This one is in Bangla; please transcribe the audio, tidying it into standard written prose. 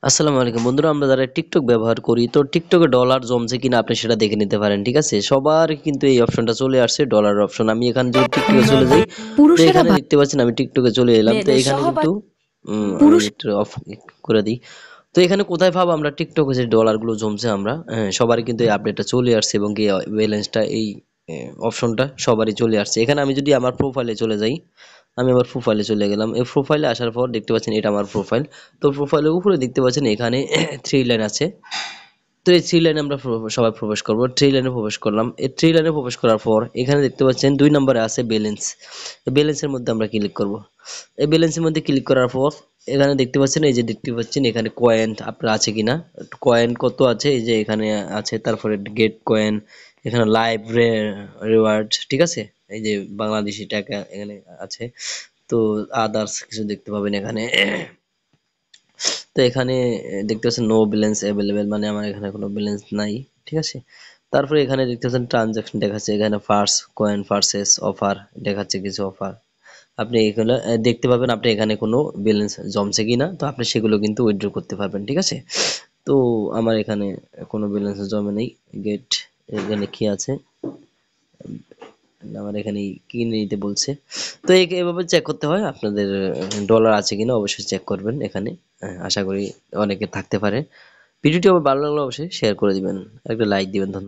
আসসালামু আলাইকুম বন্ধুরা, আমরা যারা টিকটক ব্যবহার করি তো টিকটকে ডলার জমছে কিনা আপনি সেটা দেখে নিতে পারেন। ঠিক আছে, সবার কিন্তু এই অপশনটা চলে আসছে, ডলার অপশন। আমি এখানে যদি টিকটকে চলে যাই তো পুরুষেরা এখানে দেখতে পাচ্ছেন আমি টিকটকে চলে এলাম। তো মেয়েদের এখানে কিন্তু সহবাস আমি পুরুষ একটু অফ করে দিই। তো এখানে কোথায় পাবো আমরা টিকটকে যে ডলার গুলো জমছে আমরা, সবারই কিন্তু এই আপডেটটা চলে আসছে এবং এই ব্যালেন্সটা এই অপশনটা সবারই চলে আসছে। এখানে আমি যদি আমার প্রোফাইলে চলে যাই, আমি আমার প্রোফাইলে চলে গেলাম। এই প্রোফাইলে আসার পর দেখতে পাচ্ছেন এটা আমার প্রোফাইল। তো প্রোফাইলের উপরে দেখতে পাচ্ছেন এখানে থ্রি লাইন আছে। তো এই থ্রি লাইনে আমরা সবাই প্রবেশ করব। থ্রি লাইনে প্রবেশ করলাম। এই থ্রি লাইনে প্রবেশ করার পর এখানে দেখতে পাচ্ছেন ২ নম্বরে আছে ব্যালেন্স। এই ব্যালেন্সের মধ্যে আমরা ক্লিক করব। এই ব্যালেন্সের মধ্যে ক্লিক করার পর এখানে দেখতে পাচ্ছেন, এই যে দেখতে পাচ্ছেন এখানে কয়েন আপনার আছে কিনা, কয়েন কত আছে এই যে এখানে আছে। তারপরে গেট কয়েন, এখানে লাইভ রিওয়ার্ড, ঠিক আছে। এই যে বাংলাদেশি টাকা এখানে আছে। তো আদার্স কিছু দেখতে পাবেন এখানে। তো এখানে দেখতে পাচ্ছেন নো ব্যালেন্স অ্যাভেলেবেল, মানে আমার এখানে কোনো ব্যালেন্স নাই। ঠিক আছে। তারপরে এখানে দেখতে পাচ্ছেন ট্রানজাকশন দেখাচ্ছে, এখানে ফার্স্ট কয়েন পারচেস অফার দেখাচ্ছে কিছু অফার। আপনি এগুলো দেখতে পাবেন আপনি এখানে কোনো ব্যালেন্স জমছে কিনা, তো আপনি সেগুলো কিন্তু উইথড্র করতে পারবেন। ঠিক আছে। তো আমার এখানে কোনো ব্যালেন্স জমে নেই। গেট, এখানে কি আছে, আমার এখানে কিনে নিতে বলছে। তো এভাবে চেক করতে হয় আপনাদের ডলার আছে কিনা, অবশ্যই চেক করবেন এখানে। আশা করি অনেকে থাকতে পারে। ভিডিওটি আবার ভালো লাগলে অবশ্যই শেয়ার করে দিবেন, একটা লাইক দিবেন। ধন্যবাদ।